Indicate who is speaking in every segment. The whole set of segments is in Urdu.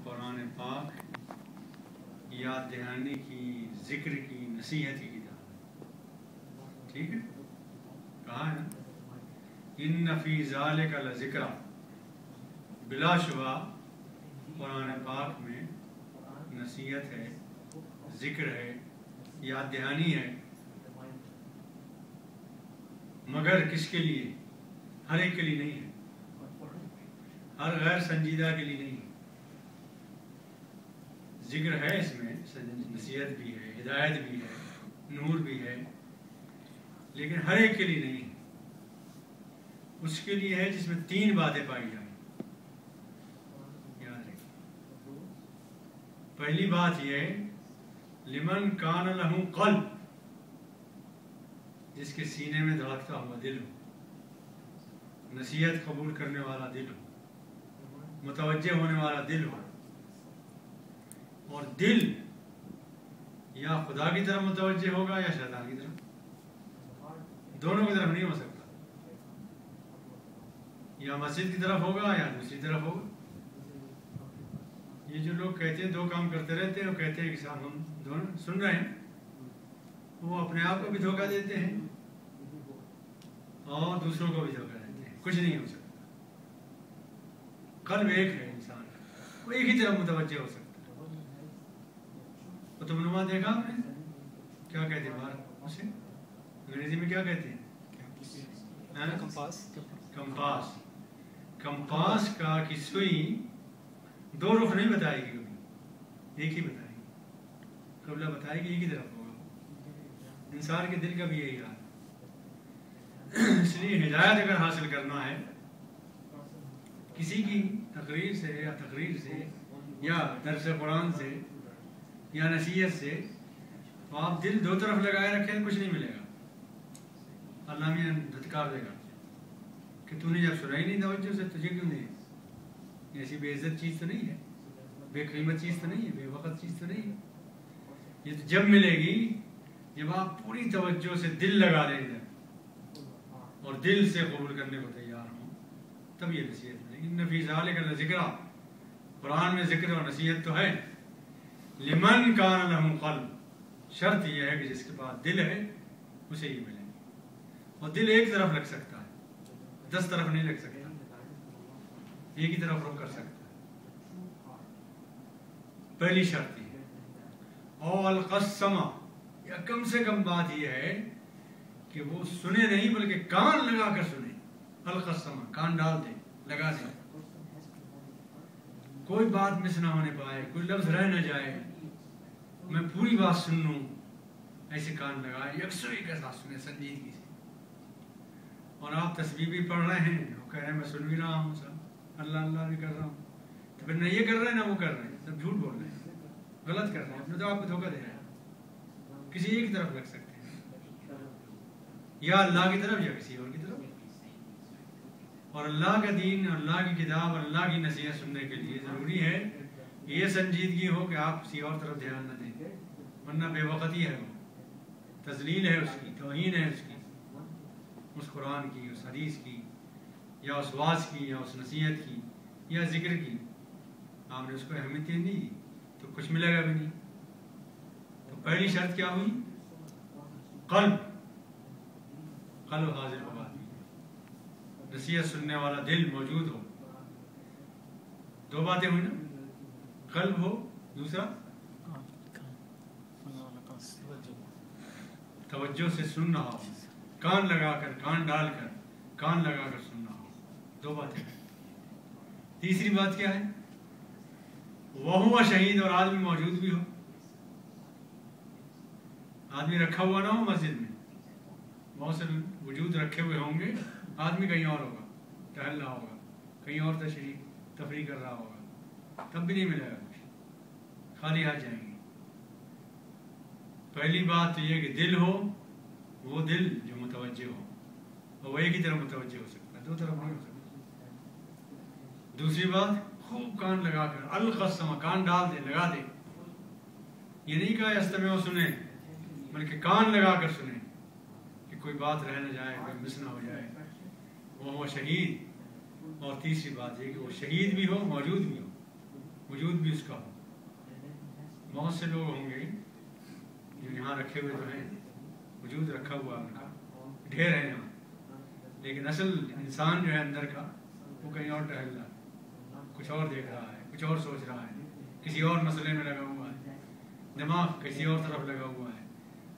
Speaker 1: قرآن پاک یاد دہانی کی، ذکر کی، نصیحت کی کتاب ہے. ٹھیک ہے، کہا ہے نا ان فی ذالک لذکر، بلا شبہ قرآن پاک میں نصیحت ہے، ذکر ہے، یاد دہانی ہے، مگر کس کے لیے؟ ہر ایک کے لیے نہیں ہے، ہر غیر سنجیدہ کے لیے نہیں ہے. ذکر ہے، اس میں نصیحت بھی ہے، ہدایت بھی ہے، نور بھی ہے، لیکن ہر ایک کے لیے نہیں ہے. اس کے لیے ہے جس میں 3 باتیں پائی جائیں. یاد رکھیں، پہلی بات یہ ہے لمن کان لہ قلب، جس کے سینے میں دھڑکتا ہوا دل ہو، نصیحت قبول کرنے والا دل ہو، متوجہ ہونے والا دل ہو. اور دل یا خدا کی طرف متوجہ ہوگا یا شیطان کی طرف، دونوں کی طرف نہیں ہو سکتا. یا مسجد کی طرف ہوگا یا دوسری طرف ہوگا. یہ جو لوگ کہتے ہیں 2 کام کرتے رہتے ہیں، وہ کہتے ہیں کہ صاحب ہم دونوں سن رہے ہیں، وہ اپنے آپ کو بھی دھوکہ دیتے ہیں اور دوسروں کو بھی دھوکہ دیتے ہیں. کچھ نہیں ہو سکتا. قلب ایک ہے انسان کا، وہ ایک ہی طرف متوجہ ہو سکتا ہے. تو نما دیکھا آپ نے کیا کہتے ہیں باہر اسے انگریزی میں کیا کہتے ہیں؟ کمپاس. کمپاس کی سوئی 2 رخ نہیں بتائے گی، کبھی ایک ہی بتائے گی. قبلہ بتائے گی ایک ہی طرف ہوگا. انسان کے دل کا بھی یہی حال. اس لیے ہدایت اگر حاصل کرنا ہے کسی کی تقریر سے یا تقریر سے یا درس قرآن سے یا نصیحت سے، تو آپ دل 2 طرف لگائے رکھیں، کچھ نہیں ملے گا. اللہ میں دھتکار دے گا کہ تو نے جب سنائی نہیں توجہ سے، تجھے کیوں نہیں؟ ایسی بے عزت چیز تو نہیں ہے، بے قیمت چیز تو نہیں ہے، بے وقت چیز تو نہیں ہے. یہ تو جب ملے گی جب آپ پوری توجہ سے دل لگا دیں گے اور دل سے قبول کرنے کو تیار ہوں، تب یہ نصیحت ملے گی. ان فی ذالک لذکر، قرآن میں ذکر اور نصیحت تو ہے. لمن کان لہ قلب، شرط یہ ہے کہ جس کے پاس دل ہے اسے ہی ملے گی. اور دل ایک طرف لگ سکتا ہے، 10 طرف نہیں لگ سکتا، ایک ہی طرف رخ کر سکتا ہے. پہلی شرط یہ ہے. اور القسم، یا کم سے کم بات یہ ہے کہ وہ سنے نہیں بلکہ کان لگا کر سنے. القسم، کان ڈال دے، لگا دے، کوئی بات مس نہ ہونے پائے، کوئی لفظ رہ نہ جائے، میں پوری بات سن لوں. ایسے کان لگائے، یکسوئی کے ساتھ سنے، سنجیدگی سے. اور آپ تسبیح بھی پڑھ رہے ہیں، وہ کہہ رہے ہیں میں سن بھی رہا ہوں، سب اللہ اللہ بھی کر رہا ہوں، تو پھر نہ یہ کر رہے ہیں نہ وہ کر رہے ہیں، سب جھوٹ بول رہے ہیں، غلط کر رہے ہیں. اپنے تو آپ کو دھوکہ دے رہے ہیں. کسی ایک طرف لگ سکتے ہیں، یا اللہ کی طرف یا کسی اور کی طرف. اور اللہ کا دین، اللہ کی کتاب، اللہ کی نصیحت سننے کے لیے ضروری ہے کہ یہ سنجیدگی ہو کہ آپ کسی اور طرف دھیان نہ دیں، ورنہ بے وقتی ہے، وہ تذلیل ہے، اس کی توہین ہے، اس کی، اس قرآن کی، اس حدیث کی، یا اس واعظ کی، یا اس نصیحت کی، یا ذکر کی. آپ نے اس کو اہمیت نہیں دی تو کچھ ملے گا بھی نہیں. تو پہلی شرط کیا ہوئی؟ قلب حاضر ہوگا، نصیحت سننے والا دل موجود ہو. 2 باتیں ہوئی نا، قلب ہو، دوسرا توجہ سے سن رہا ہو، کان لگا کر، کان ڈال کر، کان لگا کر سن رہا ہو. 2 باتیں. تیسری بات کیا ہے؟ وہ شہید، اور آدمی موجود بھی ہو. آدمی رکھا ہوا نہ ہو مسجد میں، بہت سے وجود رکھے ہوئے ہوں گے، آدمی کہیں اور ہوگا، ٹہل رہا ہوگا، کہیں اور تفریح کر رہا ہوگا، تب بھی نہیں ملے گا کچھ، خالی ہاتھ جائیں گے. پہلی بات تو یہ کہ دل ہو، وہ دل جو متوجہ ہو، اور وہ ایک ہی طرف متوجہ ہو سکتا ہے، 2 طرف نہیں ہو سکتا. دوسری بات، خوب کان لگا کر، القسم، کان ڈال دے، لگا دے. یہ نہیں کہا استمعوا سنیں، بلکہ کان لگا کر سنیں کہ کوئی بات رہ نہ جائے، کوئی مس نہ ہو جائے. وہ شہید. اور تیسری بات یہ کہ وہ شہید بھی ہو، موجود بھی ہو، وجود بھی اس کا ہو. بہت سے لوگ ہوں گے جو یہاں رکھے ہوئے تو ہیں، وجود رکھا ہوا ان کا ڈھیر ہے یہاں، لیکن اصل انسان جو ہے اندر کا وہ کہیں اور ٹہل رہا ہے، کچھ اور دیکھ رہا ہے، کچھ اور سوچ رہا ہے، کسی اور مسئلے میں لگا ہوا ہے، دماغ کسی اور طرف لگا ہوا ہے،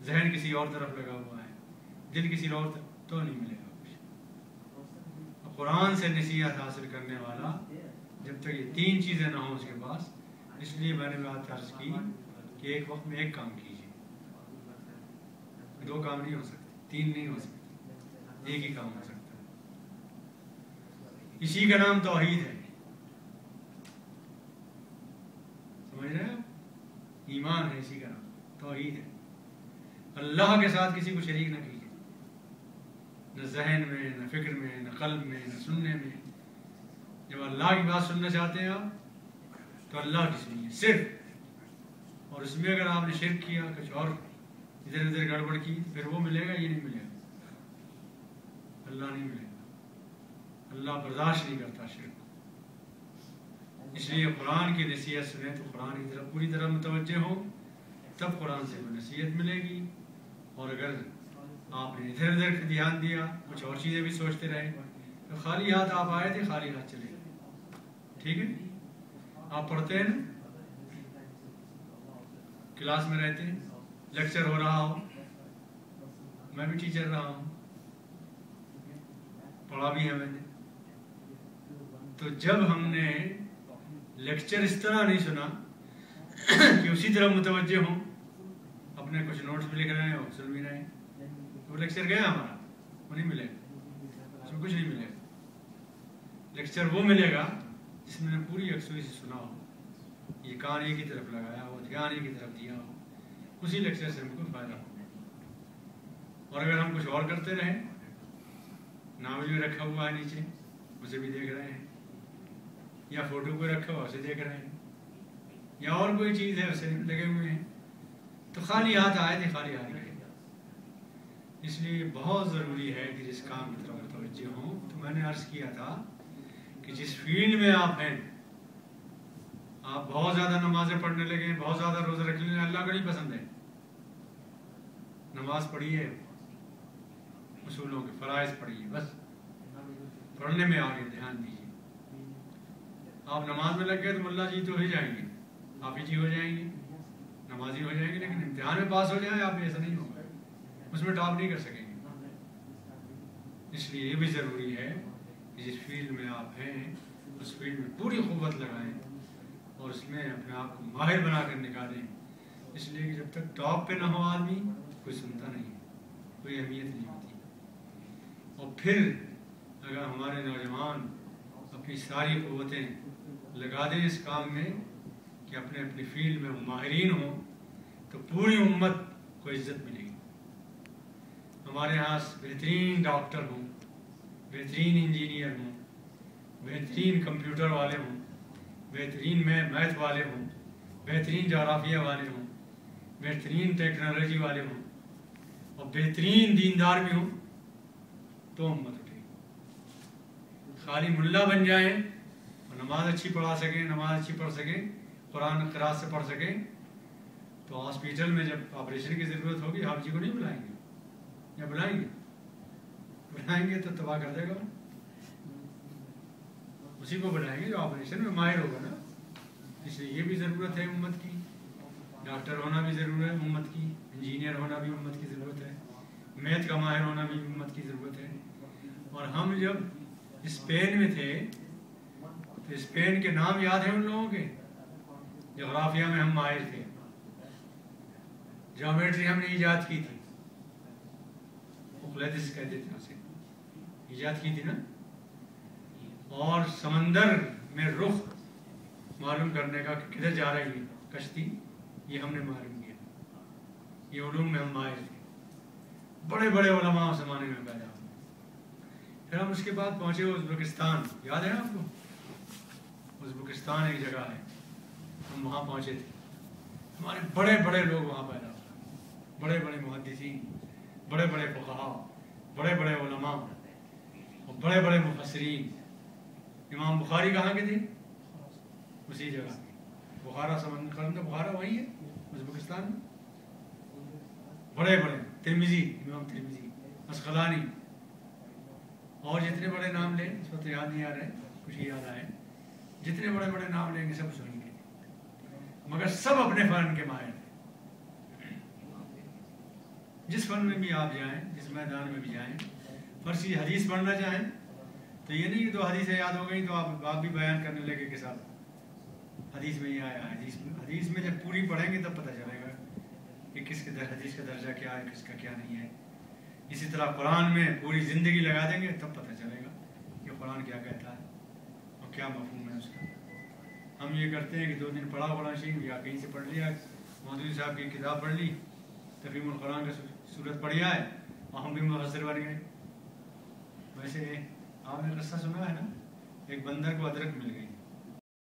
Speaker 1: ذہن کسی اور طرف لگا ہوا ہے، دل کسی اور طرف تو نہیں ملے گا کچھ. قرآن سے نصیحت حاصل کرنے والا جب تک یہ تین چیزیں نہ ہوں اس کے پاس، اس لیے میں نے بات عرض کی کہ ایک وقت میں ایک کام کیجیے. دو کام نہیں ہو سکتے، تین نہیں ہو سکتے، ایک ہی کام ہو سکتا ہے. اسی کا نام توحید ہے. سمجھ رہے ہیں؟ ایمان ہے، اسی کا نام توحید ہے. اللہ کے ساتھ کسی کو شریک نہ کیجیے، نہ ذہن میں، نہ فکر میں، نہ قلب میں، نہ سننے میں. جب اللہ کی بات سننا چاہتے ہیں آپ تو اللہ کی سنیے صرف، اور اس میں اگر آپ نے شرک کیا، کچھ اور ادھر ادھر گڑبڑ کی، پھر وہ ملے گا، یہ نہیں ملے گا، اللہ نہیں ملے گا. اللہ برداشت نہیں کرتا شرک. اس لیے قرآن کی نصیحت سنیں تو قرآن کی طرف پوری طرح متوجہ ہو، تب قرآن سے نصیحت ملے گی. اور اگر آپ نے ادھر ادھر دھیان دیا، کچھ اور چیزیں بھی سوچتے رہے، تو خالی ہاتھ آپ آئے تھے، خالی ہاتھ چلے گئے. ٹھیک ہے؟ آپ پڑھتے ہیں نا، کلاس میں رہتے ہیں، لیکچر ہو رہا ہو، میں بھی ٹیچر رہا ہوں، پڑھا بھی ہے میں نے. تو جب ہم نے لیکچر اس طرح نہیں سنا کہ اسی طرح متوجہ ہوں، اپنے کچھ نوٹس بھی لکھ رہے ہیں اور سن بھی رہے ہیں، وہ لیکچر گیا ہمارا، وہ نہیں ملے گا، اس میں کچھ نہیں ملے گا. لیکچر وہ ملے گا جس میں نے پوری یکسوئی سے سنا ہو، یہ کان ایک کی طرف لگایا ہو، دھیان ایک کی طرف دیا ہو، اسی لیکچر سے ہم کو فائدہ ہو. اور اگر ہم کچھ اور کرتے رہیں، ناول بھی رکھا ہوا ہے نیچے، اسے بھی دیکھ رہے ہیں، یا فوٹو کو رکھا ہوا اسے دیکھ رہے ہیں، یا اور کوئی چیز ہے اسے لگے ہوئے ہیں، تو خالی ہاتھ آئے تھے، خالی ہاتھ گئے. اس لیے بہت ضروری ہے کہ جس کام کی طرف متوجہ ہوں. تو میں نے عرض کیا تھا کہ جس فیلڈ میں آپ ہیں، آپ بہت زیادہ نمازیں پڑھنے لگے، بہت زیادہ روزے رکھنے لگے، اللہ کو نہیں پسند ہے. نماز پڑھیے، اصولوں کے فرائض پڑھیے، بس پڑھنے میں آگے دھیان دیجیے. آپ نماز میں لگ گئے تو ملا جی تو ہی جائیں گے، حافظ جی ہو جائیں گے، نمازی ہو جائیں گے، لیکن امتحان میں پاس ہو جائیں آپ ایسا نہیں ہوگا، اس میں ٹاپ نہیں کر سکیں گے. اس لیے یہ بھی ضروری ہے کہ جس فیلڈ میں آپ ہیں اس فیلڈ میں پوری قوت لگائیں اور اس میں اپنے آپ کو ماہر بنا کر نکالیں. اس لیے کہ جب تک ٹاپ پہ نہ ہو آدمی، کوئی سنتا نہیں، کوئی اہمیت نہیں ہوتی. اور پھر اگر ہمارے نوجوان اپنی ساری قوتیں لگا دیں اس کام میں کہ اپنے اپنی فیلڈ میں ماہرین ہوں، تو پوری امت کو عزت ملے گی. ہمارے یہاں بہترین ڈاکٹر ہوں، بہترین انجینئر ہوں، بہترین کمپیوٹر والے ہوں، بہترین میتھ والے ہوں، بہترین جغرافیہ والے ہوں، بہترین ٹیکنالوجی والے ہوں، اور بہترین دیندار بھی ہوں، تو امت اٹھے گی. خالی ملا بن جائیں اور نماز اچھی پڑھا سکیں، نماز اچھی پڑھ سکیں، قرآن قرات سے پڑھ سکیں، تو ہاسپیٹل میں جب آپریشن کی ضرورت ہوگی حافظ جی کو نہیں بلائیں گے، یا بلائیں گے؟ بلائیں گے تو تباہ کر دے گا، اسی کو بلائیں گے جو آپریشن میں ماہر ہوگا نا. اس لیے یہ بھی ضرورت ہے امت کی، ڈاکٹر ہونا بھی ضرورت ہے امت کی، انجینئر ہونا بھی امت کی ضرورت ہے، میتھ کا ماہر ہونا بھی امت کی ضرورت ہے. اور ہم جب اسپین میں تھے تو اسپین کے نام یاد ہیں ان لوگوں کے؟ جغرافیہ میں ہم ماہر تھے، جیومیٹری ہم نے ایجاد کی تھی، اوکلیدس کہتے تھے اسے، ایجاد کی تھی نا. اور سمندر میں رخ معلوم کرنے کا کہ کدھر جا رہی ہے کشتی، یہ ہم نے معلوم کیا. یہ علوم میں ہم ماہر تھے، بڑے بڑے علماء اس زمانے میں پیدا ہوئے. پھر ہم اس کے بعد پہنچے ازبکستان، یاد ہے آپ کو؟ ازبکستان ایک جگہ ہے، ہم وہاں پہنچے تھے. ہمارے بڑے بڑے لوگ وہاں پیدا ہوئے، بڑے بڑے محدثین، بڑے بڑے فقہاء، بڑے بڑے علماء اور بڑے بڑے مفسرین. امام بخاری کہاں کے تھے؟ اسی جگہ. بخارا سمندر بخارا وہی ہے ازبکستان میں. بڑے بڑے ترمذی، امام ترمذی، اسقلانی، اور جتنے بڑے نام لیں اس وقت یاد نہیں آ رہے، کچھ یاد آئے، جتنے بڑے بڑے نام لیں گے سب سنیں گے، مگر سب اپنے فن کے ماہر تھے. جس فن میں بھی آپ جائیں، جس میدان میں بھی جائیں، فرضی حدیث پڑھنا چاہیں تو یہ نہیں کہ 2 حدیثیں یاد ہو گئی تو آپ بھی بیان کرنے لگے کہ صاحب حدیث میں یہ آیا. حدیث میں جب پوری پڑھیں گے تب پتہ چلے گا کہ کس کے حدیث کا درجہ کیا ہے، کس کا کیا نہیں ہے. اسی طرح قرآن میں پوری زندگی لگا دیں گے تب پتہ چلے گا کہ قرآن کیا کہتا ہے اور کیا مفہوم ہے اس کا. ہم یہ کرتے ہیں کہ 2 دن پڑھا قرآن شریف یا کہیں سے پڑھ لیا، مودودی صاحب کی کتاب پڑھ لی، تفہیم القرآن کا صورت پڑھ ہے اور ہم بھی مفسر بن گئے. ویسے آپ نے قصہ سنا ہے نا، ایک بندر کو ادرک مل گئی،